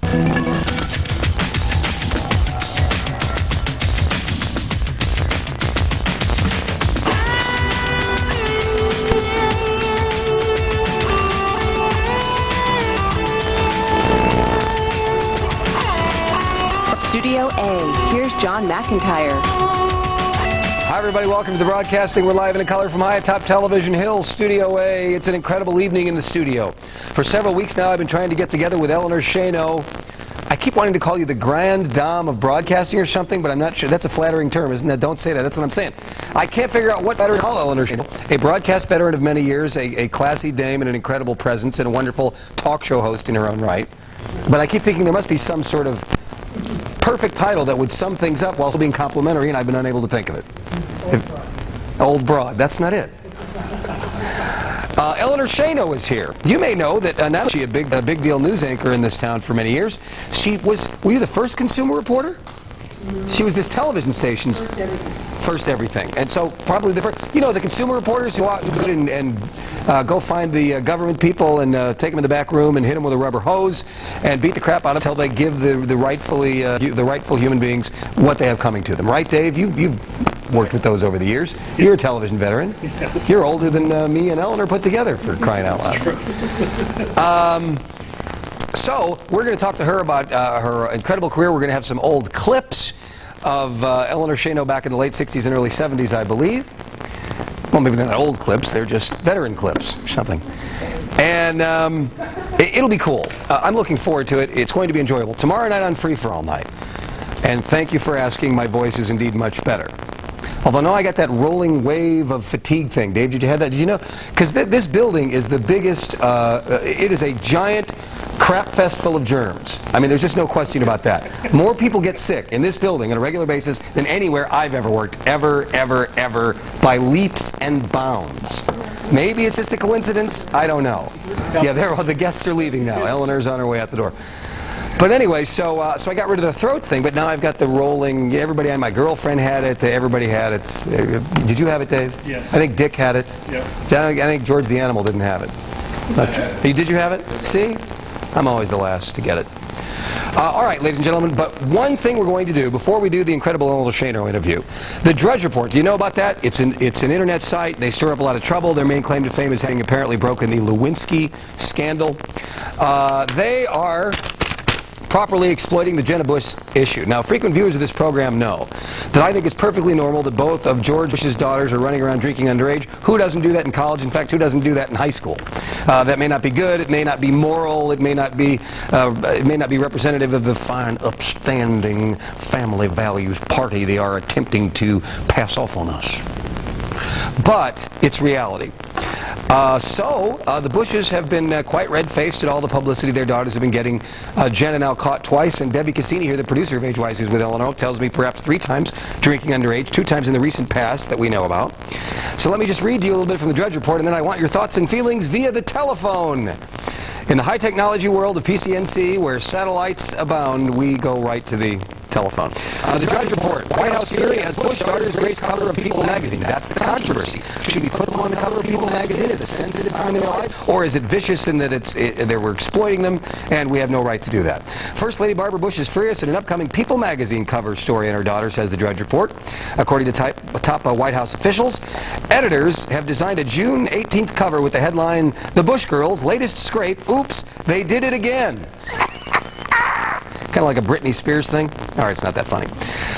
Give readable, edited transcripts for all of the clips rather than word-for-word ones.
Studio A, here's John McIntyre. Hi everybody, welcome to the broadcasting. We're live and in color from high atop Television Hill, Studio A. It's an incredible evening in the studio. For several weeks now I've been trying to get together with Eleanor Schano. I keep wanting to call you the Grand Dame of broadcasting or something, but I'm not sure. That's a flattering term, isn't it? Don't say that. That's what I'm saying. I can't figure out what veteran to call Eleanor Schano. A broadcast veteran of many years, a classy dame and an incredible presence, and a wonderful talk show host in her own right. But I keep thinking there must be some sort of perfect title that would sum things up while still being complimentary, and I've been unable to think of it. Old broad. That's not it. Eleanor Schano is here. You may know that not only is she a big deal news anchor in this town for many years, were you the first consumer reporter? She was this television station's first everything. And so probably the first, you know, the consumer reporters who out and go find the government people and take them in the back room and hit them with a rubber hose and beat the crap out of them until they give the rightful human beings what they have coming to them. Right, Dave? You've worked with those over the years. Yes. You're a television veteran. Yes. You're older than me and Eleanor put together, for crying out loud. So we're going to talk to her about her incredible career. We're going to have some old clips of Eleanor Schano back in the late 60s and early 70s, I believe. Well, maybe they're not old clips. They're just veteran clips or something. And it'll be cool. I'm looking forward to it. It's going to be enjoyable. Tomorrow night on Free for All Night. And thank you for asking. My voice is indeed much better. Although now I got that rolling wave of fatigue thing. Dave, did you have that? Did you know? Because this building is the biggest, it is a giant crap fest full of germs. I mean, there's just no question about that. More people get sick in this building on a regular basis than anywhere I've ever worked, ever, by leaps and bounds. Maybe it's just a coincidence. I don't know. Yeah, the guests are leaving now. Eleanor's on her way out the door. But anyway, so I got rid of the throat thing, but now I've got the rolling. Everybody, my girlfriend had it. Everybody had it. Did you have it, Dave? Yes. I think Dick had it. Yeah. I think George the Animal didn't have it. Did you have it? See? I'm always the last to get it. All right, ladies and gentlemen, but one thing we're going to do before we do the incredible Eleanor Schano interview, the Drudge Report. Do you know about that? It's an internet site. They stir up a lot of trouble. Their main claim to fame is having apparently broken the Lewinsky scandal. They are properly exploiting the Jenna Bush issue. Now, frequent viewers of this program know that I think it's perfectly normal that both of George Bush's daughters are running around drinking underage. Who doesn't do that in college? In fact, who doesn't do that in high school? That may not be good. It may not be moral. It may not be representative of the fine, upstanding family values party they are attempting to pass off on us. But it's reality. The Bushes have been quite red-faced at all the publicity their daughters have been getting. Jenna now caught twice, and Debbie Cassini here, the producer of Age Wise, who's with Eleanor, tells me perhaps 3 times drinking underage, 2 times in the recent past that we know about. So let me just read to you a little bit from the Drudge Report, and then I want your thoughts and feelings via the telephone. In the high technology world of PCNC, where satellites abound, we go right to the telephone. The Drudge Report. White House fury as Bush daughters grace cover of People magazine. That's the controversy. Should we put them on the cover of People magazine at a sensitive time in their life? Or is it vicious in that we're exploiting them and we have no right to do that? First Lady Barbara Bush is furious in an upcoming People magazine cover story on her daughter, says the Drudge Report. According to top White House officials, editors have designed a June 18th cover with the headline, "The Bush Girls' Latest Scrape. Oops, they did it again." Kind of like a Britney Spears thing. All right, it's not that funny.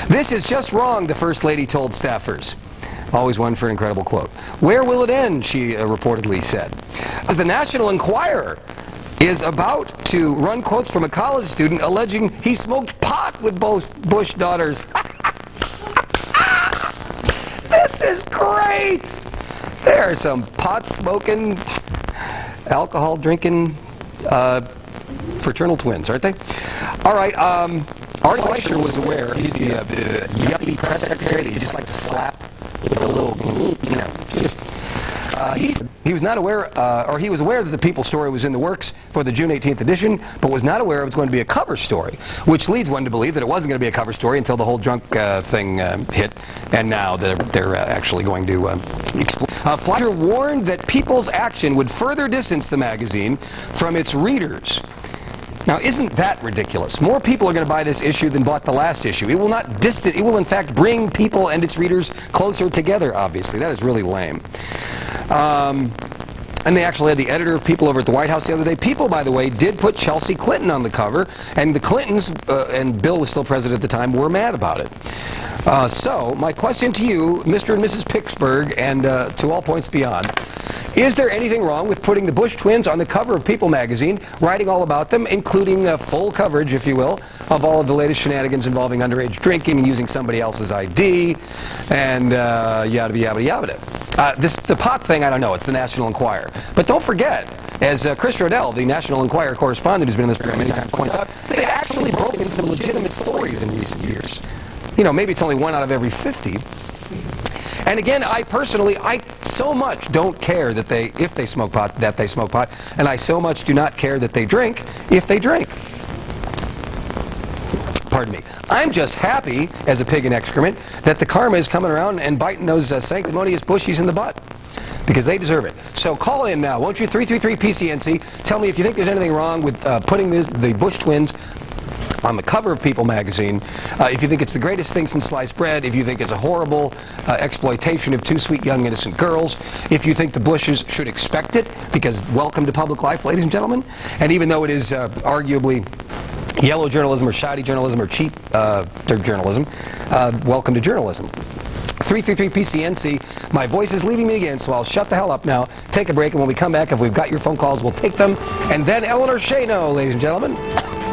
"This is just wrong," the First Lady told staffers. Always one for an incredible quote. "Where will it end?" she reportedly said. As the National Enquirer is about to run quotes from a college student alleging he smoked pot with both Bush daughters. This is great! There are some pot-smoking, alcohol-drinking fraternal twins, aren't they? All right, Art Fleischer was aware. He's the yuppie press secretary that you just like to slap with a little, you know, just... he was not aware, or he was aware that the People story was in the works for the June 18th edition, but was not aware it was going to be a cover story, which leads one to believe that it wasn't going to be a cover story until the whole drunk thing hit, and now they're actually going to explode. Fleischer warned that People's action would further distance the magazine from its readers. Now, isn't that ridiculous? More people are going to buy this issue than bought the last issue. It will not distance, it will in fact bring people and its readers closer together, obviously. That is really lame. And they actually had the editor of People over at the White House the other day. People, by the way, did put Chelsea Clinton on the cover, and the Clintons, and Bill was still president at the time, were mad about it. So, my question to you, Mr. and Mrs. Pittsburgh, and to all points beyond, is there anything wrong with putting the Bush twins on the cover of People magazine, writing all about them, including full coverage, if you will, of all of the latest shenanigans involving underage drinking and using somebody else's ID, and yada yada yada. The pot thing, I don't know. It's the National Enquirer. But don't forget, as Chris Rodell, the National Enquirer correspondent who's been in this program many times, points out, they've actually broken some legitimate stories in recent years. You know, maybe it's only 1 out of every 50. And again, I personally, I so much don't care that if they smoke pot, that they smoke pot, and I so much do not care that they drink if they drink. Pardon me. I'm just happy, as a pig in excrement, that the karma is coming around and biting those sanctimonious bushies in the butt. Because they deserve it. So call in now, won't you? 333-PCNC. Tell me if you think there's anything wrong with putting the Bush twins on the cover of People magazine. If you think it's the greatest thing since sliced bread, if you think it's a horrible exploitation of 2 sweet young innocent girls, if you think the Bushes should expect it, because welcome to public life, ladies and gentlemen. And even though it is arguably yellow journalism or shoddy journalism or cheap journalism, welcome to journalism. 333-PCNC. My voice is leaving me again, so I'll shut the hell up now, take a break, and when we come back, if we've got your phone calls, we'll take them. And then Eleanor Schano, ladies and gentlemen.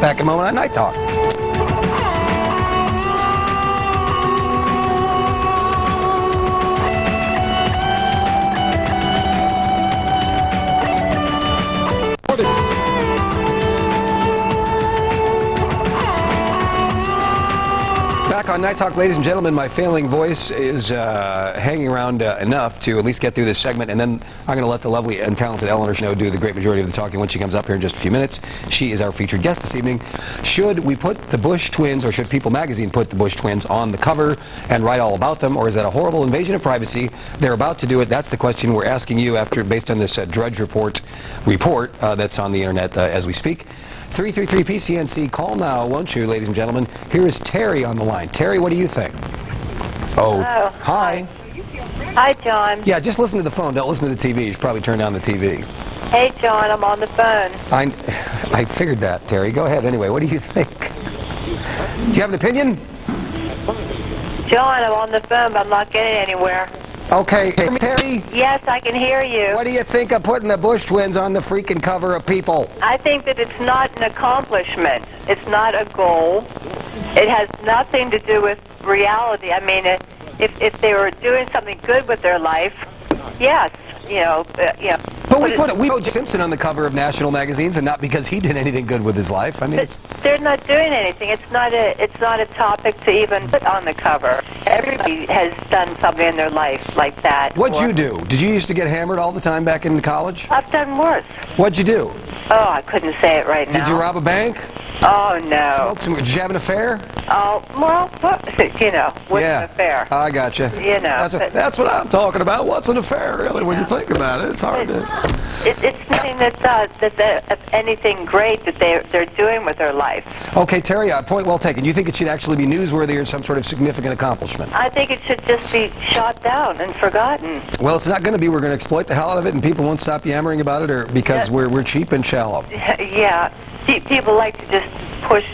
Back in a moment on Night Talk. Back on Night Talk, ladies and gentlemen. My failing voice is hanging around enough to at least get through this segment, and then I'm going to let the lovely and talented Eleanor Schano do the great majority of the talking when she comes up here in just a few minutes. She is our featured guest this evening. Should we put the Bush twins, or should People magazine put the Bush twins on the cover and write all about them, or is that a horrible invasion of privacy? They're about to do it. That's the question we're asking you based on this Drudge report that's on the internet as we speak. 333-PCNC. Call now, won't you, ladies and gentlemen? Here is Terry on the line. Terry, what do you think? Oh, hello. Hi. Hi, John. Yeah, just listen to the phone. Don't listen to the TV. You should probably turn down the TV. Hey, John, I'm on the phone. I figured that, Terry. Go ahead anyway. What do you think? Do you have an opinion? John, I'm on the phone, but I'm not getting anywhere. Okay, Terry? Yes, I can hear you. What do you think of putting the Bush twins on the freaking cover of People? I think that it's not an accomplishment. It's not a goal. It has nothing to do with reality. I mean, if they were doing something good with their life, yes, you know. But we put O.J. Simpson on the cover of national magazines, and not because he did anything good with his life. I mean, they're not doing anything. It's not a topic to even put on the cover. Everybody has done something in their life like that. What'd you do? Did you used to get hammered all the time back in college? I've done worse. What'd you do? Oh, I couldn't say it right now. Did you rob a bank? Oh, no. Did you have an affair? Oh, well, you know, what's an affair? I gotcha. You know. That's what I'm talking about. What's an affair, really, when you think about it? It's hard to... It's nothing that's anything great that they're doing with their life. Okay, Terry, point well taken. You think it should actually be newsworthy or some sort of significant accomplishment? I think it should just be shot down and forgotten. Well, it's not going to be. We're going to exploit the hell out of it, and people won't stop yammering about it, or because we're cheap and shallow. Yeah. People like to just push,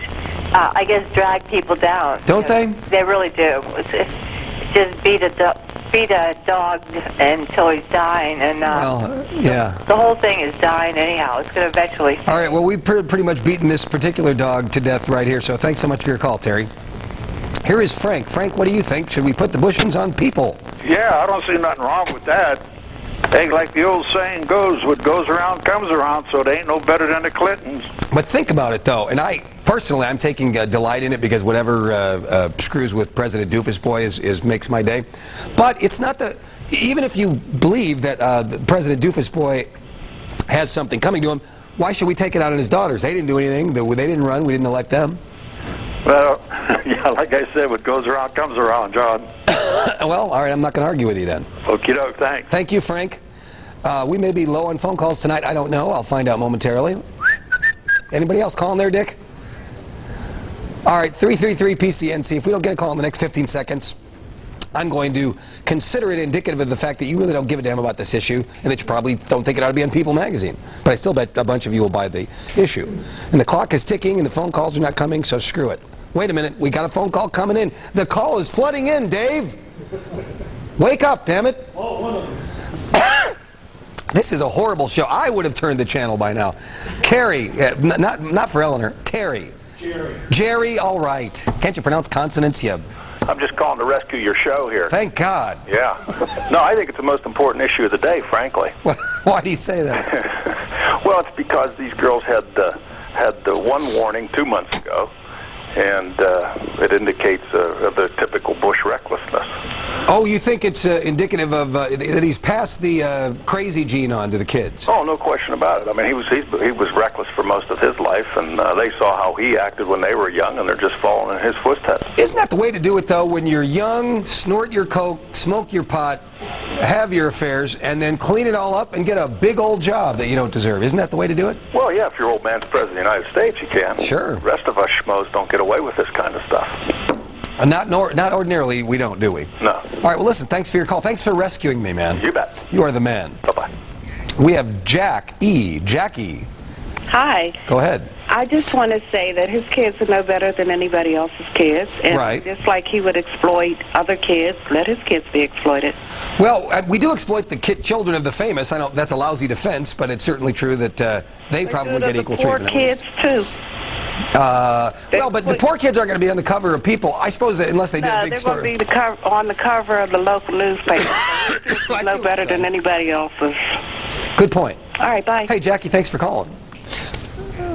I guess, drag people down. Don't they? They really do. It's just beat a dog until he's dying, and well, yeah. The whole thing is dying anyhow. It's going to eventually. All right. Well, we've pretty much beaten this particular dog to death right here. So thanks so much for your call, Terry. Here is Frank. Frank, what do you think? Should we put the Bushins on People? Yeah, I don't see nothing wrong with that. Hey, like the old saying goes, what goes around comes around, so they ain't no better than the Clintons. But think about it, though, and personally, I'm taking delight in it because whatever screws with President Doofus Boy makes my day. But it's not even if you believe that President Doofus Boy has something coming to him, why should we take it out on his daughters? They didn't do anything. They didn't run. We didn't elect them. Well, yeah, like I said, what goes around comes around, John. Well, all right, I'm not going to argue with you then. Okie doke, thanks. Thank you, Frank. We may be low on phone calls tonight. I don't know. I'll find out momentarily. Anybody else calling there, Dick? All right, 333-PCNC. If we don't get a call in the next 15 seconds, I'm going to consider it indicative of the fact that you really don't give a damn about this issue and that you probably don't think it ought to be on People magazine. But I still bet a bunch of you will buy the issue. And the clock is ticking and the phone calls are not coming, so screw it. Wait a minute, we got a phone call coming in. The call is flooding in, Dave. Wake up, damn it. This is a horrible show. I would have turned the channel by now. Carrie, not for Eleanor, Terry. Jerry, all right. Can't you pronounce consonants? I'm just calling to rescue your show here. Thank God. Yeah. No, I think it's the most important issue of the day, frankly. Why do you say that? Well, it's because these girls had the one warning 2 months ago, and it indicates the typical Bush recklessness. Oh, you think it's indicative of that he's passed the crazy gene on to the kids? Oh, no question about it. I mean, he was reckless for most of his life, and they saw how he acted when they were young, and they're just following in his footsteps. Isn't that the way to do it, though? When you're young, snort your coke, smoke your pot, have your affairs, and then clean it all up and get a big old job that you don't deserve. Isn't that the way to do it? Well, yeah, if your old man's president of the United States, you can. Sure. The rest of us schmoes don't get away with this kind of stuff. Not ordinarily, we don't, do we? No. All right, well, listen, thanks for your call. Thanks for rescuing me, man. You bet. You are the man. Bye-bye. We have Jackie. Hi. Go ahead. I just want to say that his kids are no better than anybody else's kids. And right. Just like he would exploit other kids, let his kids be exploited. Well, we do exploit the children of the famous. I know that's a lousy defense, but it's certainly true that they probably get equal treatment. Poor kids, too. Well, but the poor kids aren't going to be on the cover of People, I suppose, unless they did a big story. They're going to be on the cover of the local newspaper. No better than anybody else's. Good point. All right, bye. Hey, Jackie, thanks for calling.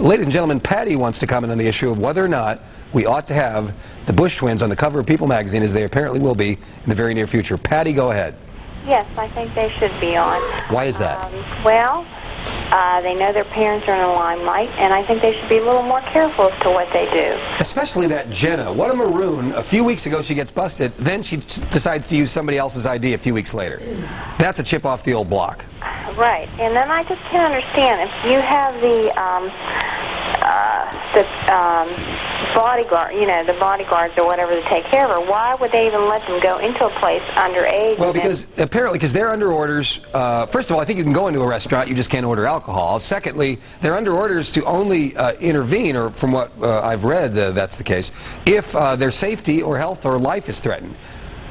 Ladies and gentlemen, Patty wants to comment on the issue of whether or not we ought to have the Bush twins on the cover of People magazine, as they apparently will be in the very near future. Patty, go ahead. Yes, I think they should be on. Why is that? Well, they know their parents are in the limelight, and I think they should be a little more careful as to what they do. Especially that Jenna. What a maroon. A few weeks ago she gets busted, then she decides to use somebody else's ID a few weeks later. That's a chip off the old block. Right, and then I just can't understand, if you have the bodyguard, the bodyguards or whatever to take care of her, why would they even let them go into a place underage? Well, because they're under orders. First of all, I think you can go into a restaurant, you just can't order alcohol. Secondly, they're under orders to only intervene, or from what I've read, that's the case, if their safety or health or life is threatened.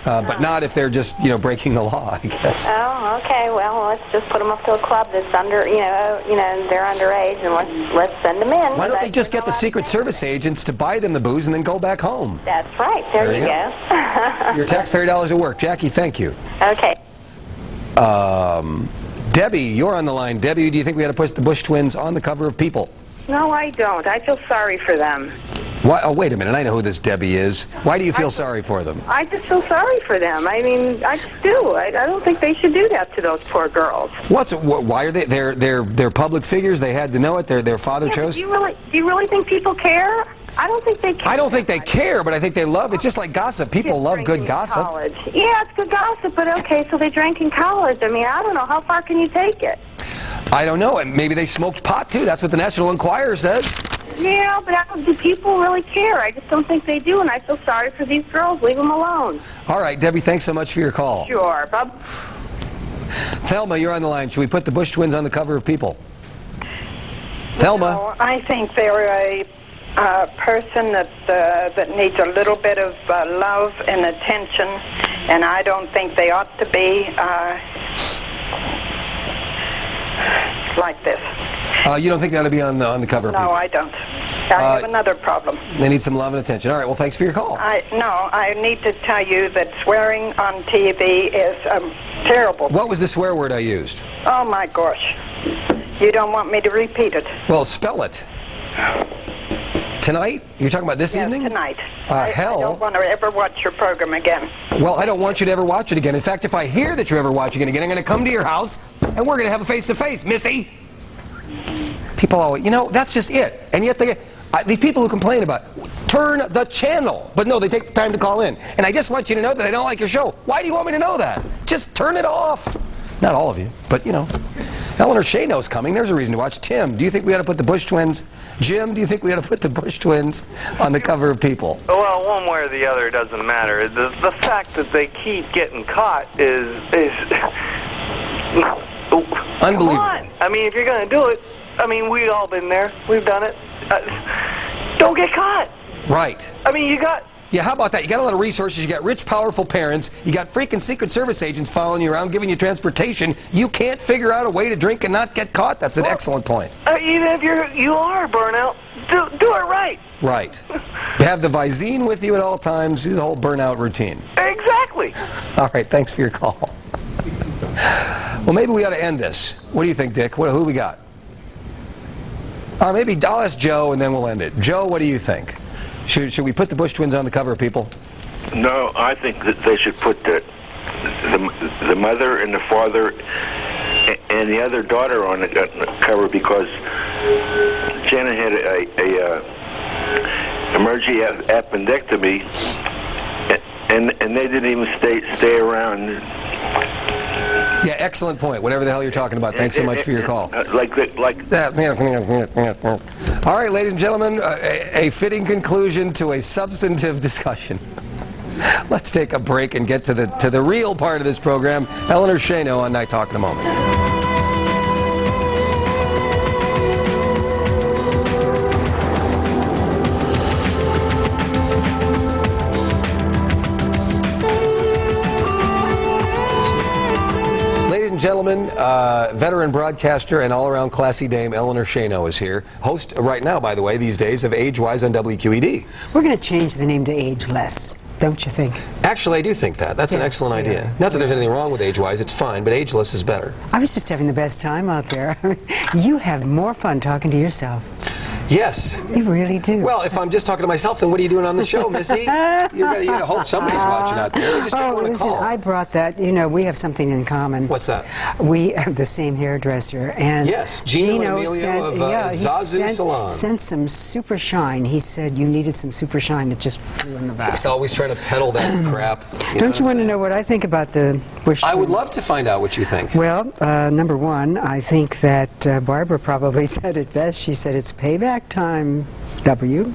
But not if they're just, breaking the law, I guess. Oh, okay. Well, let's just put them up to a club that's under, they're underage, and let's send them in. Why don't they just get the Secret Service agents to buy them the booze and then go back home? That's right. There you go. Your taxpayer dollars at work. Jackie, thank you. Okay. Debbie, you're on the line. Debbie, do you think we ought to put the Bush twins on the cover of People? No, I don't. I feel sorry for them. Why, oh, wait a minute. I know who this Debbie is. Why do you feel sorry for them? I just feel sorry for them. I mean, I just do. I don't think they should do that to those poor girls. Why are they? They're public figures. They had to know it. Their father chose. Do you really think people care? I don't think they care. I don't think they care, but I think they love. It's just like gossip. People love good gossip. College. Yeah, it's good gossip, but okay, so they drank in college. I mean, I don't know. How far can you take it? I don't know. And maybe they smoked pot, too. That's what the National Enquirer says. Yeah, but do people really care? I just don't think they do, and I feel sorry for these girls. Leave them alone. All right, Debbie, thanks so much for your call. Sure, Bob. Thelma, you're on the line. Should we put the Bush twins on the cover of People? Thelma. No, I think they're a person that needs a little bit of love and attention, and I don't think they ought to be like this. You don't think that ought to be on the cover of People? No, I don't. I have another problem. They need some love and attention. All right, well, thanks for your call. I need to tell you that swearing on TV is terrible. What was the swear word I used? Oh, my gosh. You don't want me to repeat it? Well, spell it. Tonight? You're talking about this evening? Tonight. Hell. I don't want to ever watch your program again. Well, I don't want you to ever watch it again. In fact, if I hear that you're ever watching it again, I'm going to come to your house, and we're going to have a face-to-face, Missy. People always, that's just it. And yet these people who complain about, turn the channel. But no, they take the time to call in. And I just want you to know that I don't like your show. Why do you want me to know that? Just turn it off. Not all of you, but Eleanor Schano's coming. There's a reason to watch. Tim, do you think we ought to put the Bush twins? Jim, do you think we ought to put the Bush twins on the cover of People? Well, one way or the other, it doesn't matter. The fact that they keep getting caught is unbelievable. Come on. I mean, if you're going to do it, I mean, we've all been there. We've done it. Don't get caught. Right. I mean, you got... Yeah, how about that? You got a lot of resources, you got rich, powerful parents, you got freaking Secret Service agents following you around, giving you transportation. You can't figure out a way to drink and not get caught. That's an excellent point. Even if you are burnout, do it right. Right. You have the Visine with you at all times, the whole burnout routine. Exactly. All right, thanks for your call. Well, maybe we ought to end this. What do you think, Dick? Who we got? Maybe I'll ask Joe and then we'll end it. Joe, what do you think? Should we put the Bush twins on the cover of People? No, I think that they should put the mother and the father and the other daughter on the cover, because Janet had a emergency appendectomy, and they didn't even stay around. Yeah, excellent point. Whatever the hell you're talking about. Thanks so much for your call. Like that. All right, ladies and gentlemen, a fitting conclusion to a substantive discussion. Let's take a break and get to the real part of this program. Eleanor Schano on Night Talk in a moment. Gentlemen, veteran broadcaster and all-around classy dame Eleanor Schano is here. Host right now, by the way, these days of Age-Wise on WQED. We're going to change the name to Ageless, don't you think? Actually, I do think that. That's an excellent idea. Yeah. Not that there's anything wrong with Age-Wise. It's fine, but Ageless is better. I was just having the best time out there. You have more fun talking to yourself. Yes. You really do. Well, if I'm just talking to myself, then what are you doing on the show, Missy? You gotta hope somebody's watching out there. You just don't want to listen, call. I brought that. You know, we have something in common. What's that? We have the same hairdresser. And yes, Gino and Emilio of Zazu Salon. Sent some super shine. He said you needed some super shine. It just flew in the back. He's always trying to peddle that crap. Don't you want to know what I think about the Bush twins? I would love to find out what you think. Well, number one, I think that Barbara probably said it best. She said it's payback time.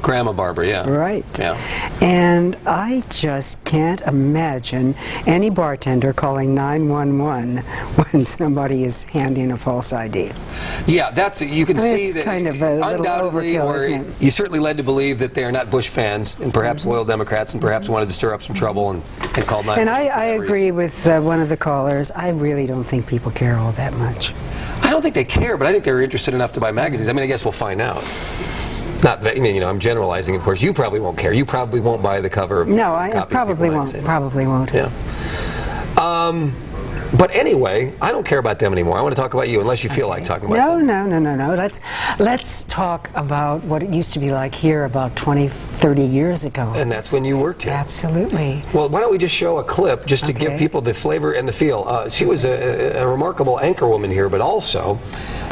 Grandma Barbara, yeah. Right. Yeah. And I just can't imagine any bartender calling 911 when somebody is handing a false ID. Yeah, that's, you can see it's that kind of a undoubtedly, little overkill, or isn't it? you certainly led to believe that they are not Bush fans and perhaps loyal Democrats and perhaps wanted to stir up some trouble and called 911. And I agree with one of the callers. I really don't think people care all that much. I don't think they care, but I think they're interested enough to buy magazines. I mean, I guess we'll find out. Not that, I mean, you know, I'm generalizing, of course. You probably won't care. You probably won't buy the cover of No, I probably won't. Probably won't. Yeah. But anyway, I don't care about them anymore. I want to talk about you, unless you feel like talking about them. No. Let's talk about what it used to be like here about 20, 30 years ago. And that's when you worked here. Absolutely. Well, why don't we just show a clip just to give people the flavor and the feel. She was a remarkable anchor woman here, but also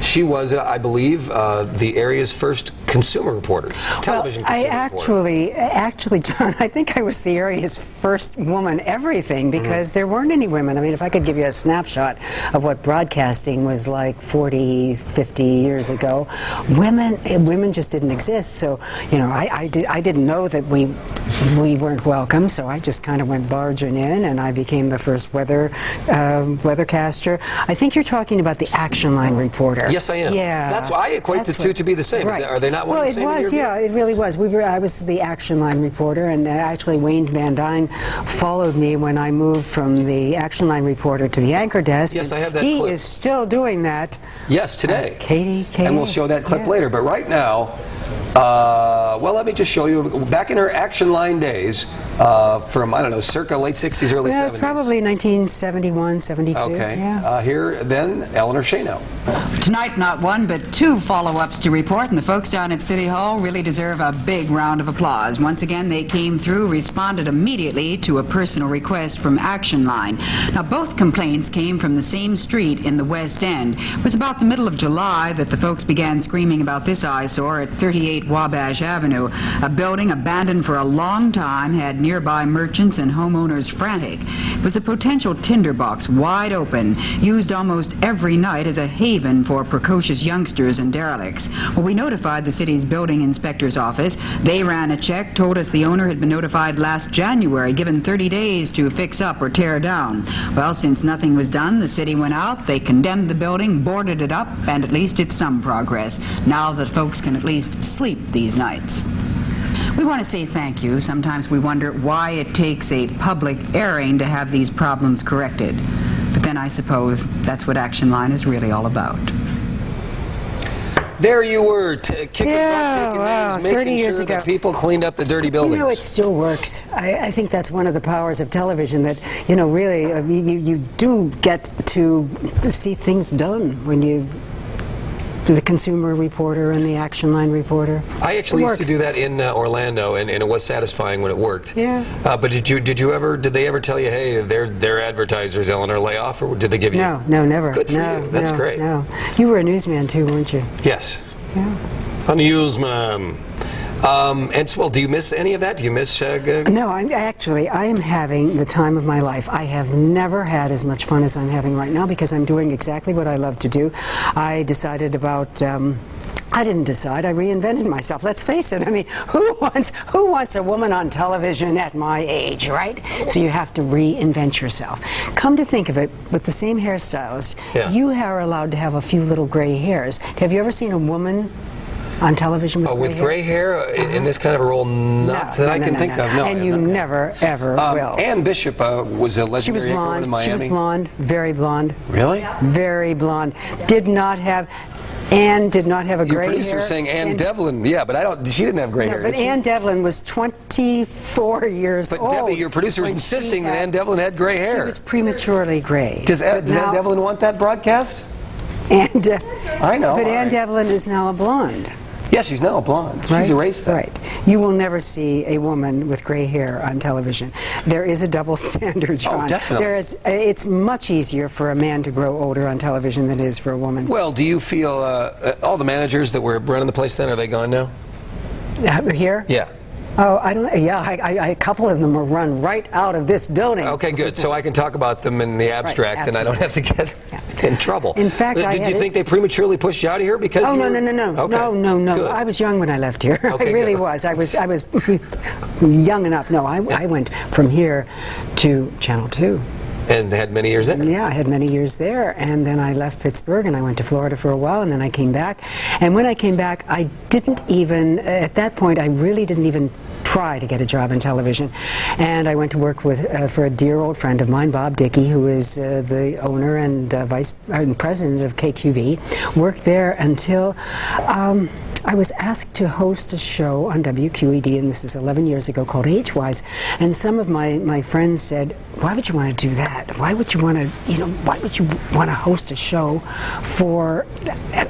she was, I believe, the area's first consumer reporter, television consumer reporter. Actually, John, I think I was the area's first woman everything, because there weren't any women. I mean, if I could give you a snapshot of what broadcasting was like 40, 50 years ago, women just didn't exist. So, you know, I didn't know that we weren't welcome, so I just kind of went barging in, and I became the first weathercaster. I think you're talking about the Action Line reporter. Yes, I am. Yeah. That's why I equate the two to be the same. Right. Are they not one and the same? Well, it was, yeah, it really was. I was the Action Line reporter, and actually Wayne Van Dyne followed me when I moved from the Action Line reporter to the anchor desk. Yes, I have that clip. clip. He is still doing that. Yes, today. Katie. And we'll show that clip later. But right now, well, let me just show you. Back in her Action Line days, from, I don't know, circa late 60s, early 70s. Probably 1971, 72. Okay. Yeah. Here, then, Eleanor Schano. Tonight, not one, but two follow-ups to report, and the folks down at City Hall really deserve a big round of applause. Once again, they came through, responded immediately to a personal request from Action Line. Now, both complaints came from the same street in the West End. It was about the middle of July that the folks began screaming about this eyesore at 38 Wabash Avenue. A building abandoned for a long time had nearby merchants and homeowners frantic. It was a potential tinderbox, wide open, used almost every night as a haven haven for precocious youngsters and derelicts. Well, we notified the city's building inspector's office. They ran a check, told us the owner had been notified last January, given 30 days to fix up or tear down. Well, since nothing was done, the city went out, they condemned the building, boarded it up, and at least it's some progress. Now that folks can at least sleep these nights. We want to say thank you. Sometimes we wonder why it takes a public airing to have these problems corrected. But then I suppose that's what Action Line is really all about. There you were, kicking butt, taking names, 30 making years sure ago. that people cleaned up the dirty buildings. You know, it still works. I think that's one of the powers of television, that, you know, really, you do get to see things done when you... the consumer reporter and the Action Line reporter. I actually used to do that in Orlando, and it was satisfying when it worked. Yeah. But did they ever tell you, hey, they're advertisers, Eleanor, lay off, or did they give you? No, never. Good for you. That's great. No. You were a newsman too, weren't you? Yes. Yeah. A newsman. And so, well, do you miss any of that? Do you miss? No, I am having the time of my life. I have never had as much fun as I'm having right now because I'm doing exactly what I love to do. I decided about. I didn't decide. I reinvented myself. Let's face it. I mean, who wants a woman on television at my age, right? So you have to reinvent yourself. Come to think of it, with the same hairstylist, you are allowed to have a few little gray hairs. Have you ever seen a woman on television with gray hair in this kind of a role? Not that I can think of. No, and you never, ever will. Ann Bishop was a legendary anchor woman in Miami. She was blonde, very blonde. Really? Very blonde. Ann did not have a gray hair. Your producer's saying Ann Devlin. Yeah, but she didn't have gray hair. But Ann Devlin was 24 years old. But Debbie, your producer, is insisting that Ann Devlin had gray hair. She was prematurely gray. Does Ann Devlin want that broadcast? I know. But Ann Devlin is now a blonde. Yes, she's now a blonde. She's erased that. Right. You will never see a woman with gray hair on television. There is a double standard, John. Oh, definitely. It's much easier for a man to grow older on television than it is for a woman. Well, do you feel all the managers that were running the place then, are they gone now? Here? Yeah. Oh, I don't know. Yeah, a couple of them were run right out of this building. Okay, good. So I can talk about them in the abstract, and I don't have to get in trouble. In fact, did you think they prematurely pushed you out of here because? Oh, no. Okay. No. Good. I was young when I left here. Okay, I really was. I was young enough. No, I went from here to Channel 2. And had many years there? Yeah, I had many years there. And then I left Pittsburgh and I went to Florida for a while, and then I came back. And when I came back, I didn't even, at that point, I really didn't even try to get a job in television. And I went to work for a dear old friend of mine, Bob Dickey, who is the owner and president of KQV. Worked there until I was asked to host a show on WQED, and this is 11 years ago, called H-Wise. And some of my friends said, "Why would you want to do that? Why would you want to, why would you want to host a show for?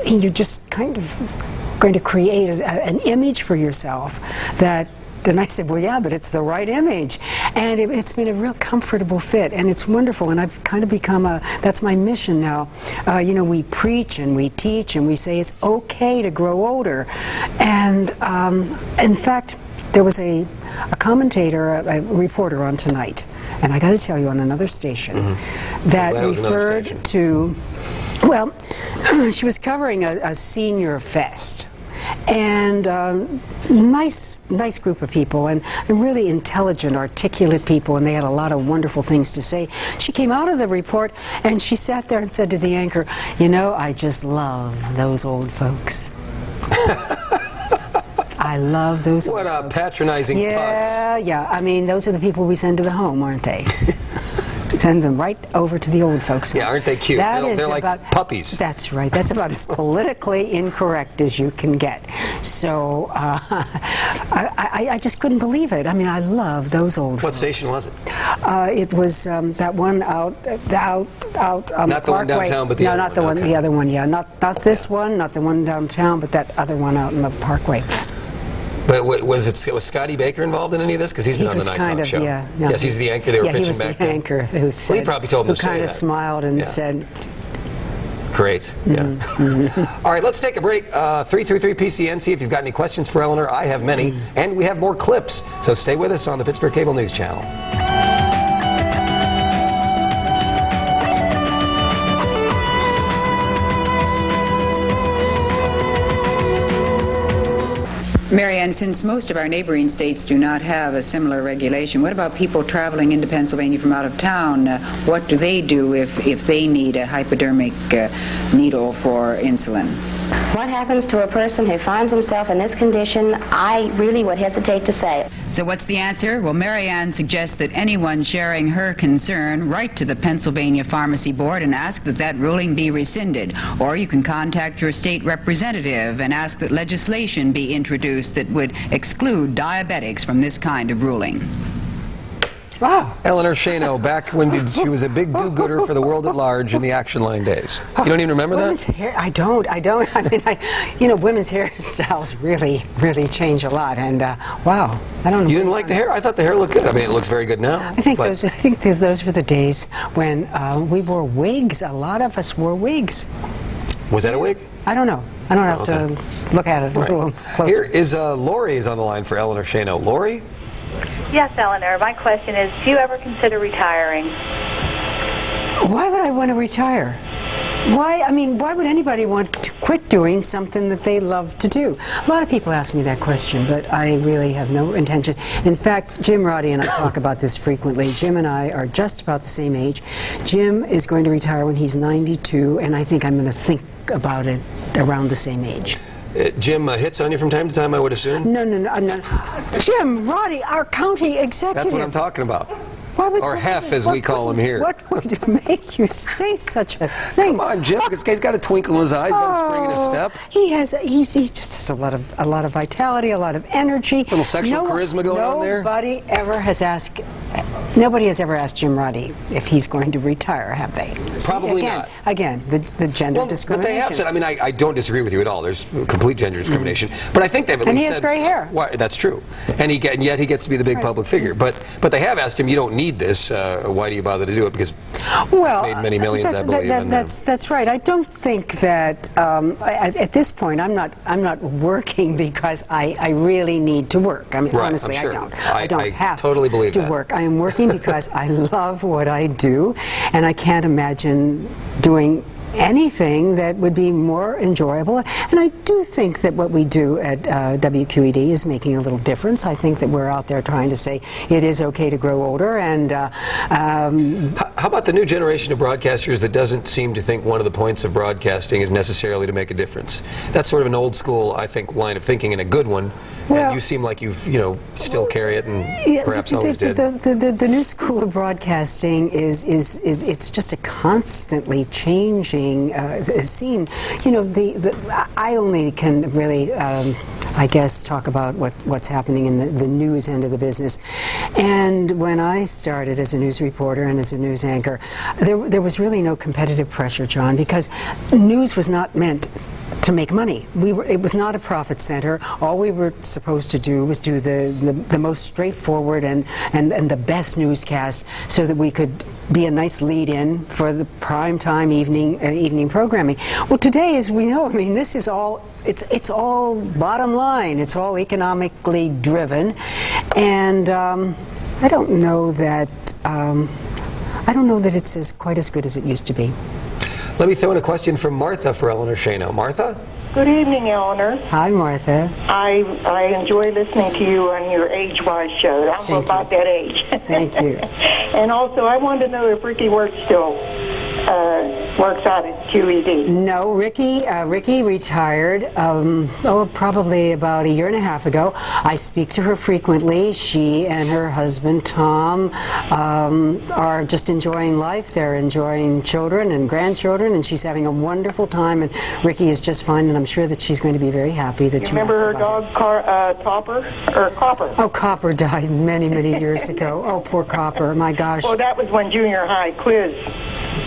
You're just kind of going to create an image for yourself that." And I said, well, yeah, but it's the right image. And it's been a real comfortable fit, and it's wonderful. And I've kind of become that's my mission now. We preach and we teach and we say it's okay to grow older. And in fact, there was a commentator, a reporter on Tonight, and I got to tell you, on another station, that referred to, well, she was covering a senior fest. And nice group of people, and really intelligent, articulate people, and they had a lot of wonderful things to say. She came out of the report, and she sat there and said to the anchor, I just love those old folks. I love those old folks. What a patronizing putz. Yeah. I mean, those are the people we send to the home, aren't they? Send them right over to the old folks. Yeah, aren't they cute? They're like puppies. That's right. That's about as politically incorrect as you can get. So I just couldn't believe it. I mean, I love those old folks. What station was it? It was that one out on the Parkway. Not the one downtown, but the other one. No, not the one. The other one. Yeah, not this one, not the one downtown, but that other one out in the Parkway. But was Scotty Baker involved in any of this? Because he's been on the NightTalk show. Yeah, yes, he's the anchor they were pitching back to. Yeah, he was the anchor who said. Well, he probably told him to say that. Who kind of smiled and said. Great. Yeah. All right, let's take a break. 333 PCNC. If you've got any questions for Eleanor, I have many, and we have more clips. So stay with us on the Pittsburgh Cable News Channel. Marianne, since most of our neighboring states do not have a similar regulation, what about people traveling into Pennsylvania from out of town? What do they do if they need a hypodermic needle for insulin? What happens to a person who finds himself in this condition, I really would hesitate to say. So what's the answer? Well, Marianne suggests that anyone sharing her concern write to the Pennsylvania Pharmacy Board and ask that that ruling be rescinded. Or you can contact your state representative and ask that legislation be introduced that would exclude diabetics from this kind of ruling. Wow. Eleanor Schano, back when she was a big do-gooder for the world at large in the Action Line days. You don't even remember women's that? Hair, I don't. I mean, you know, women's hairstyles really change a lot. And wow, I don't know. You didn't like the hair? I thought the hair looked good. I mean, it looks very good now. I think those were the days when we wore wigs. A lot of us wore wigs. Was that a wig? I don't know. I don't have to look at it a little closer. Here is Lori is on the line for Eleanor Schano. Lori? Yes, Eleanor. My question is, do you ever consider retiring? Why would I want to retire? Why? I mean, why would anybody want to quit doing something that they love to do? A lot of people ask me that question, but I really have no intention. In fact, Jim Roddy and I talk about this frequently. Jim and I are just about the same age. Jim is going to retire when he's 92, and I think I'm going to think about it around the same age. Jim hits on you from time to time, I would assume? No. Jim Roddy, our county executive. That's what I'm talking about. Or Hef, as we call him here. What would make you say such a thing? Come on, Jim. This guy's got a twinkle in his eye. He's got a spring in his step. He just has a lot of vitality, a lot of energy. A little sexual charisma going on there. Nobody has ever asked Jim Roddy if he's going to retire, have they? Probably not. Again, the gender discrimination. But they have said, I mean, I don't disagree with you at all. There's complete gender discrimination. But I think they've at least said... And he has gray hair. Why, that's true. And yet he gets to be the big public figure. But they have asked him, you don't need this. Why do you bother to do it? Because he's made many millions, I believe. That's right. I don't think that at this point I'm not working because I really need to work. I mean, right, honestly, I'm sure. I don't have totally believe to work. I am working because I love what I do, and I can't imagine doing anything that would be more enjoyable. And I do think that what we do at WQED is making a little difference. I think that we're out there trying to say it is okay to grow older. And how about the new generation of broadcasters that doesn't seem to think one of the points of broadcasting is necessarily to make a difference? That's sort of an old school, I think, line of thinking, and a good one. Well, and you seem like you've, still carry it, and perhaps always did. The new school of broadcasting is it's just a constantly changing scene. I only can really, I guess, talk about what's happening in the news end of the business. And when I started as a news reporter and as a news anchor, there was really no competitive pressure, John, because news was not meant to make money. It was not a profit center. All we were supposed to do was do the most straightforward and the best newscast, so that we could be a nice lead-in for the primetime evening programming. Well, today, as we know, I mean, this is all it's all bottom line. It's all economically driven, and I don't know that it's quite as good as it used to be. Let me throw in a question from Martha for Eleanor Schano. Martha? Good evening, Eleanor. Hi, Martha. I enjoy listening to you on your age-wise show. I'm about that age. Thank you. And also, I wanted to know if Ricky works out at QED. No, Ricky retired, probably about a year and a half ago. I speak to her frequently. She and her husband, Tom, are just enjoying life. They're enjoying children and grandchildren, and she's having a wonderful time, and Ricky is just fine, and I'm sure that she's going to be very happy that you remember her dog, Copper? Oh, Copper died many, many years ago. Oh, poor Copper. My gosh. Well, that was when junior high quiz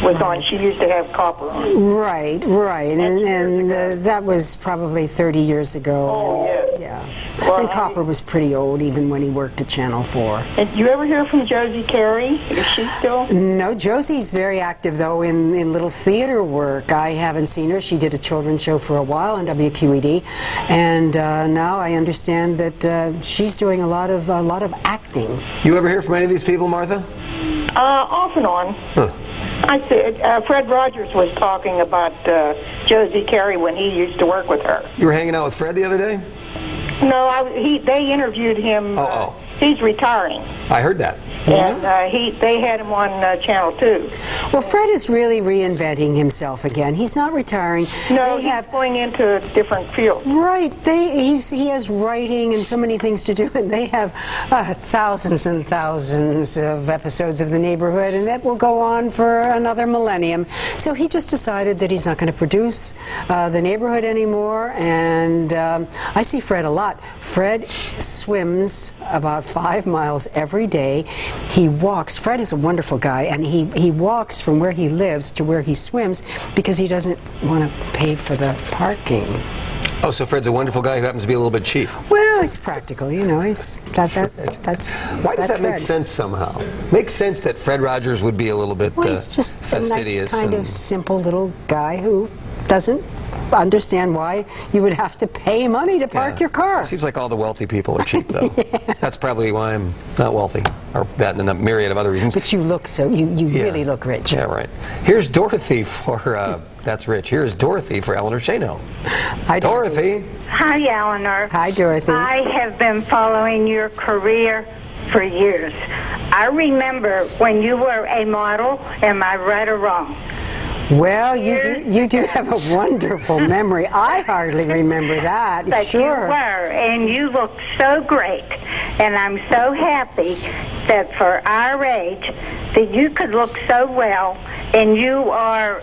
was on. She used to have Copper on. Right. And that was probably 30 years ago. Oh, yes. Yeah. Well, and Copper was pretty old even when he worked at Channel 4. And you ever hear from Josie Carey? Is she still? No, Josie's very active, though, in little theater work. I haven't seen her. She did a children's show for a while on WQED, and now I understand that she's doing a lot of acting. You ever hear from any of these people, Martha? Off and on. Huh. I said, Fred Rogers was talking about Josie Carey when he used to work with her. You were hanging out with Fred the other day? No, they interviewed him. He's retiring. I heard that. And they had him on Channel 2. Well, Fred is really reinventing himself again. He's not retiring. No, he's going into a different field. Right. He has writing and so many things to do, and they have thousands and thousands of episodes of The Neighborhood, and that will go on for another millennium. So he just decided that he's not going to produce The Neighborhood anymore, and I see Fred a lot. Fred swims about 5 miles every day. He walks. Fred is a wonderful guy, and he walks from where he lives to where he swims because he doesn't want to pay for the parking. Oh, so Fred's a wonderful guy who happens to be a little bit cheap. Well, he's practical, you know. That's why does that Fred. make sense somehow? Makes sense that Fred Rogers would be a little bit he's just fastidious, a nice kind of simple little guy who doesn't understand why you would have to pay money to park your car. It seems like all the wealthy people are cheap, though. That's probably why I'm not wealthy, or that and a myriad of other reasons. But you look so, you really look rich. Yeah, right. Here's Dorothy for, that's rich. Here's Dorothy for Eleanor Schano. Hi, Dorothy. Hi, Eleanor. Hi, Dorothy. I have been following your career for years. I remember when you were a model. Am I right or wrong? Well, you do have a wonderful memory. I hardly remember that. But sure. You were, and you looked so great. And I'm so happy that for our age, that you could look so well, and you are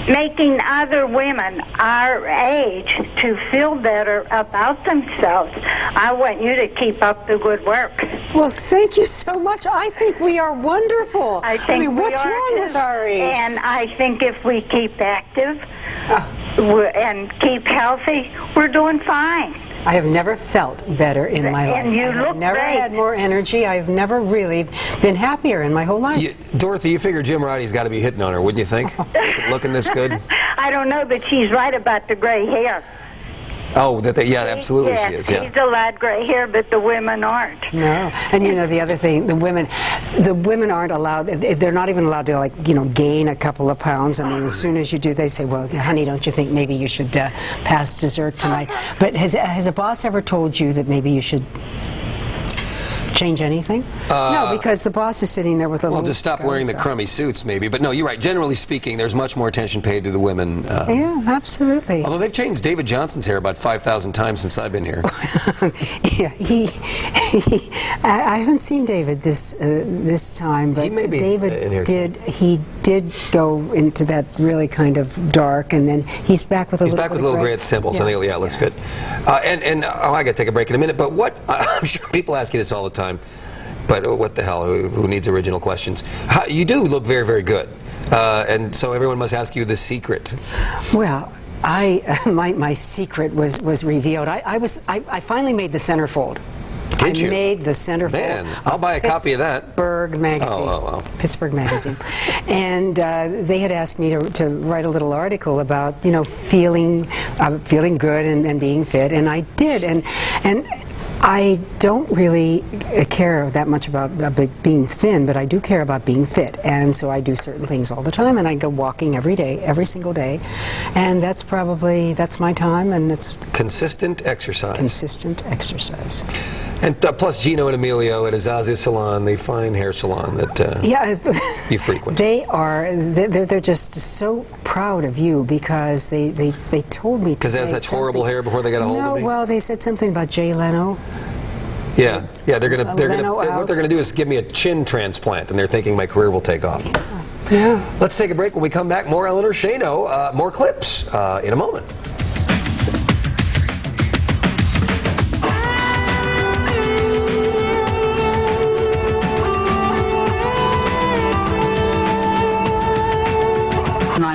making other women our age to feel better about themselves. I want you to keep up the good work. Well, thank you so much. I think we are wonderful. I mean, what's wrong with our age? And I think if we keep active and keep healthy, we're doing fine. I have never felt better in my life. And you I have never had more energy. I've never really been happier in my whole life. Dorothy, you figure Jim Roddy's got to be hitting on her, wouldn't you think? Looking this good? I don't know, but she's right about the gray hair. Oh, absolutely she is. Yeah. She's allowed gray hair, but the women aren't. No, and you know the other thing, the women aren't allowed. They're not even allowed to gain a couple of pounds. I mean, as soon as you do, they say, "Well, honey, don't you think maybe you should pass dessert tonight?" But has a boss ever told you that maybe you should change anything? No, because the boss is sitting there with a little... Well, just stop wearing the crummy suits, maybe. But no, you're right. Generally speaking, there's much more attention paid to the women. Yeah, absolutely. Although they've changed David Johnson's hair about 5,000 times since I've been here. Yeah, I haven't seen David this time, but David did go into that really kind of dark, and then he's back with a little gray at the temples. Yeah. Yeah, looks good. And I got to take a break in a minute. But I'm sure people ask you this all the time. But what the hell? Who needs original questions? You do look very, very good, and so everyone must ask you the secret. Well, my secret was revealed. I finally made the centerfold. Did you? I made the centerfold. Man, I'll buy a copy of that. Pittsburgh Magazine. Pittsburgh Magazine. And they had asked me to write a little article about feeling good and being fit, and I did. And I don't really care that much about being thin, but I do care about being fit, and so I do certain things all the time, and I go walking every day, every single day, and that's my time, and it's consistent exercise. Consistent exercise. And plus Gino and Emilio at Azazu Salon, the fine hair salon that you frequent. They're just so proud of you because they told me to. Because they had such horrible hair before they got a hold of me. No, well, they said something about Jay Leno. Yeah, what they're gonna do is give me a chin transplant, and they're thinking my career will take off. Yeah. Let's take a break. When we come back, more Eleanor Schano, more clips in a moment.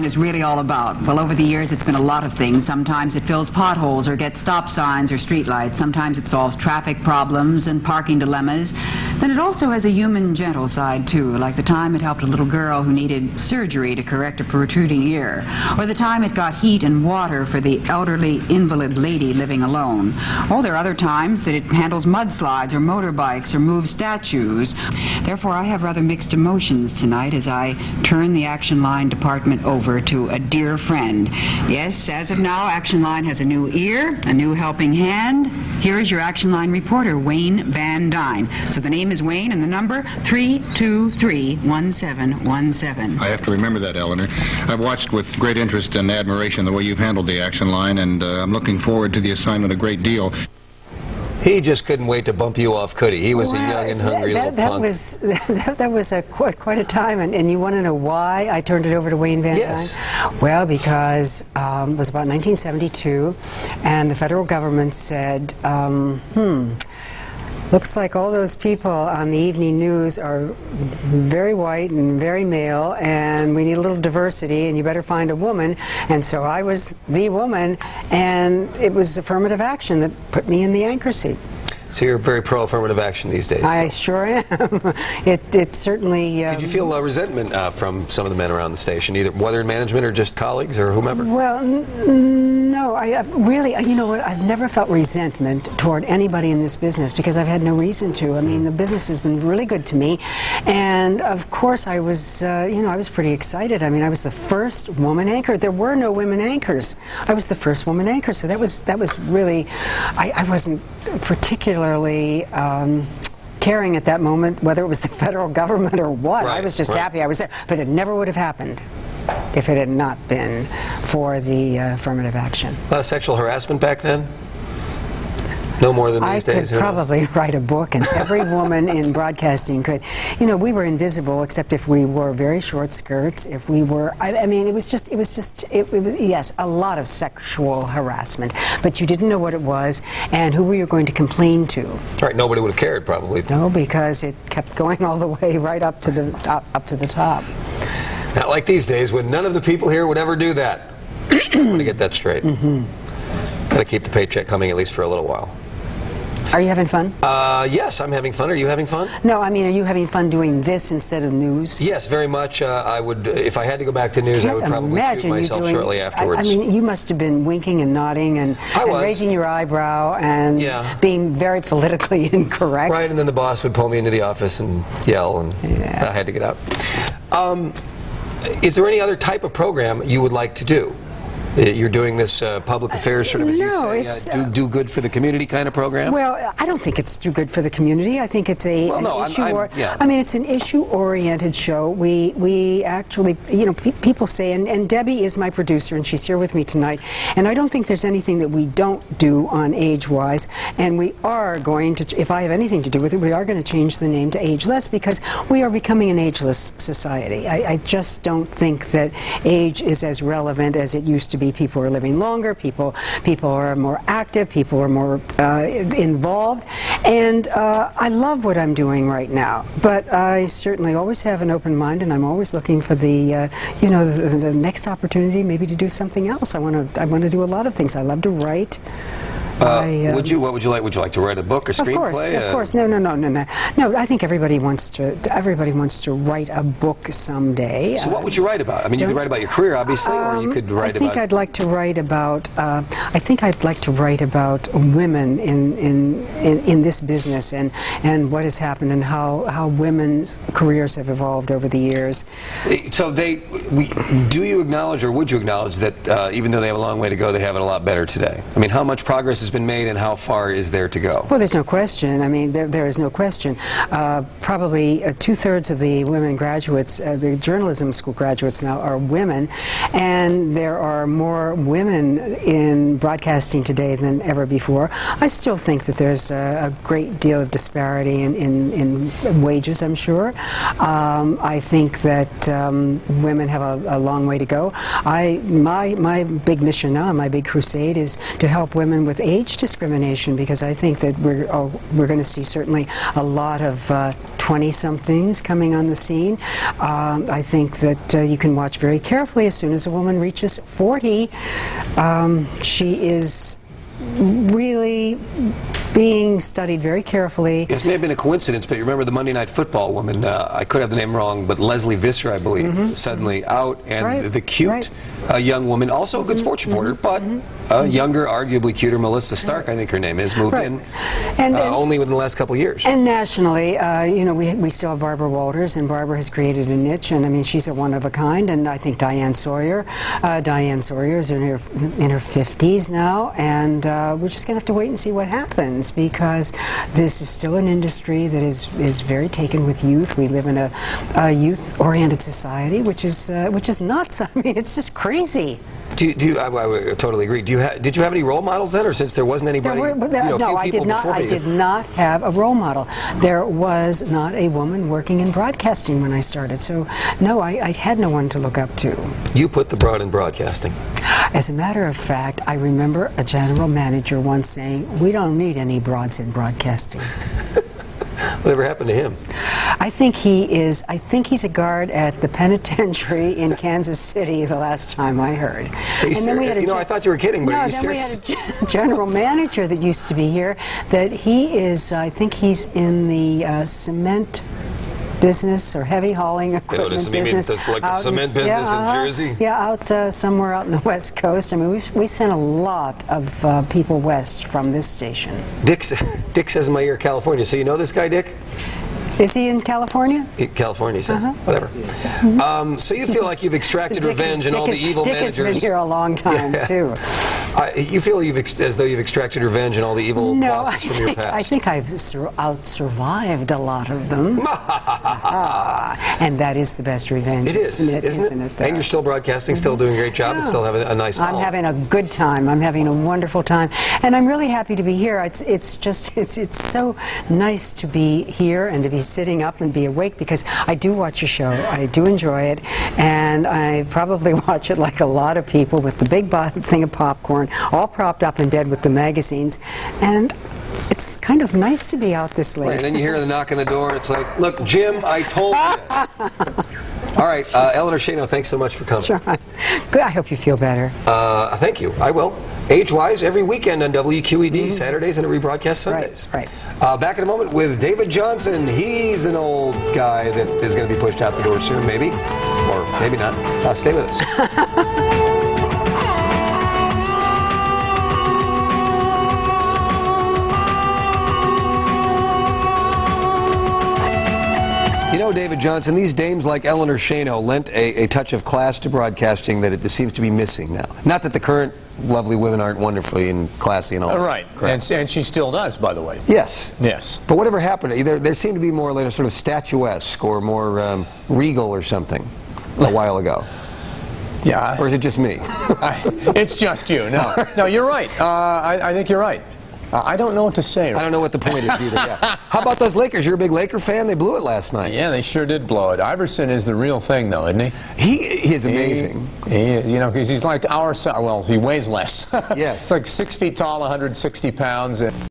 Is really all about? Well, over the years, it's been a lot of things. Sometimes it fills potholes or gets stop signs or street lights. Sometimes it solves traffic problems and parking dilemmas. Then it also has a human, gentle side, too, like the time it helped a little girl who needed surgery to correct a protruding ear, or the time it got heat and water for the elderly invalid lady living alone. Oh, there are other times that it handles mudslides or motorbikes or moves statues. Therefore, I have rather mixed emotions tonight as I turn the Action Line department over to a dear friend. Yes, as of now, Action Line has a new ear, a new helping hand. Here is your Action Line reporter, Wayne Van Dyne. So the name is Wayne and the number 323-1717. I have to remember that, Eleanor. I've watched with great interest and admiration the way you've handled the Action Line, and I'm looking forward to the assignment a great deal. He just couldn't wait to bump you off, could he? He was a young and hungry little punk. That was quite a time, and you want to know why I turned it over to Wayne Van Dyne? Yes. Well, because it was about 1972, and the federal government said, looks like all those people on the evening news are very white and very male, and we need a little diversity, and you better find a woman. And so I was the woman, and it was affirmative action that put me in the anchor seat. So you're very pro-affirmative action these days? I sure am. It certainly... Did you feel resentment from some of the men around the station, either whether in management or just colleagues or whomever? Well, no, I really, you know what, I've never felt resentment toward anybody in this business because I've had no reason to. I mean, the business has been really good to me, and of course I was, you know, I was pretty excited. I mean, I was the first woman anchor. There were no women anchors. I was the first woman anchor, so that was really, I wasn't particularly caring at that moment whether it was the federal government or what. Right, I was just happy I was there. But it never would have happened if it had not been for the affirmative action. A lot of sexual harassment back then? No more than these days? I could probably write a book, and every woman in broadcasting could. You know, we were invisible except if we wore very short skirts, if we were, I mean, it was, yes, a lot of sexual harassment, but you didn't know what it was and who were you going to complain to. Right, nobody would have cared, probably. No, because it kept going all the way right up to the top. Not like these days when none of the people here would ever do that. I want to get that straight. Got to keep the paycheck coming at least for a little while. Are you having fun? Yes, I'm having fun. Are you having fun? No, I mean, are you having fun doing this instead of news? Yes, very much. I would, if I had to go back to news, I would probably shoot myself shortly afterwards. I mean, you must have been winking and nodding and raising your eyebrow and being very politically incorrect. Right, and then the boss would pull me into the office and yell, and I had to get out. Is there any other type of program you would like to do? You're doing this public affairs sort of, as you say, do good for the community kind of program? Well, I don't think it's do good for the community. I think it's I mean, it's an issue-oriented show. We actually, you know, people say, and Debbie is my producer, and she's here with me tonight, and I don't think there's anything that we don't do on Age-Wise, and we are going to, if I have anything to do with it, we are going to change the name to Ageless because we are becoming an ageless society. I just don't think that age is as relevant as it used to be. People are living longer, people are more active, people are more involved, and I love what I'm doing right now, but I certainly always have an open mind, and I'm always looking for the you know, the next opportunity maybe to do something else. I want to do a lot of things. I love to write. What would you like? Would you like to write a book or screenplay? Of course. No. I think everybody wants to write a book someday. So what would you write about? I mean, you could write about your career, obviously, or you could write about. I think I'd like to write about. I think I'd like to write about women in this business and what has happened and how women's careers have evolved over the years. So do you acknowledge, or would you acknowledge that even though they have a long way to go, they have it a lot better today? I mean, how much progress has been made, and how far is there to go? Well, there's no question. I mean, there is no question. Probably 2/3 of the women graduates, the journalism school graduates now, are women, and there are more women in broadcasting today than ever before. I still think that there's a great deal of disparity in wages, I'm sure. I think that women have a long way to go. My big mission now, my big crusade, is to help women with age discrimination, because I think that we're going to see certainly a lot of 20-somethings coming on the scene. I think that you can watch very carefully as soon as a woman reaches 40. She is really being studied very carefully. This may have been a coincidence, but you remember the Monday Night Football woman, I could have the name wrong, but Leslie Visser, I believe, suddenly out, and the cute young woman, also a good sports reporter, but younger, arguably cuter, Melissa Stark, I think her name is, moved in only within the last couple of years. And nationally, you know, we still have Barbara Walters, and Barbara has created a niche, and I mean, she's a one of a kind, and I think Diane Sawyer is in her 50s now, and we're just going to have to wait and see what happens, because this is still an industry that is very taken with youth. We live in a youth-oriented society, which is nuts. I mean, it's just crazy. I totally agree. Did you have any role models then, or since there wasn't anybody? No, I did not. I did not have a role model. There was not a woman working in broadcasting when I started. So no, I had no one to look up to. You put the broad in broadcasting. As a matter of fact, I remember a general manager once saying, "We don't need any broads in broadcasting." Whatever happened to him? I think he's a guard at the penitentiary in Kansas City the last time I heard. And then we had I thought you were kidding, but are you serious? We had a general manager that used to be here that he is, I think he's in the cement business or heavy hauling equipment business. It's like the cement business in Jersey? Yeah, out somewhere out in the West Coast. I mean, we sent a lot of people west from this station. Dick says in my ear, California. So you know this guy, Dick? Is he in California? California, he says. Whatever. So you feel like you've extracted revenge and all the evil managers. Dick has been here a long time, too. You feel as though you've extracted revenge and all the evil bosses from your past. I think I've out-survived a lot of them. And that is the best revenge. It is, isn't it? And you're still broadcasting, still doing a great job, and still having a nice following. I'm having a good time. I'm having a wonderful time. And I'm really happy to be here. It's so nice to be here and to be sitting up and be awake, because I do watch your show. I do enjoy it, and I probably watch it like a lot of people with the big thing of popcorn, all propped up in bed with the magazines, and it's kind of nice to be out this late. Right, and then you hear the knock on the door, and it's like, look, Jim, I told you. All right, Eleanor Schano, thanks so much for coming. Sure. Good. I hope you feel better. Thank you. I will. Age-wise, every weekend on WQED, Saturdays, and a rebroadcast Sundays. Right. Back in a moment with David Johnson. He's an old guy that is going to be pushed out the door soon, maybe. Or maybe not. Stay with us. You know, David Johnson, these dames like Eleanor Schano lent a touch of class to broadcasting that it seems to be missing now. Not that the current lovely women aren't wonderfully and classy and all that. Right. And she still does, by the way. Yes. Yes. But whatever happened, there seemed to be more like a sort of statuesque or more regal or something a while ago. Yeah. Or is it just me? It's just you. No, you're right. I think you're right. I don't know what to say. I don't know what the point is either. Yeah. How about those Lakers? You're a big Laker fan? They blew it last night. Yeah, they sure did blow it. Iverson is the real thing, though, isn't he? He is amazing. You know, because he's like our size. Well, he weighs less. Yes. He's like 6 feet tall, 160 pounds.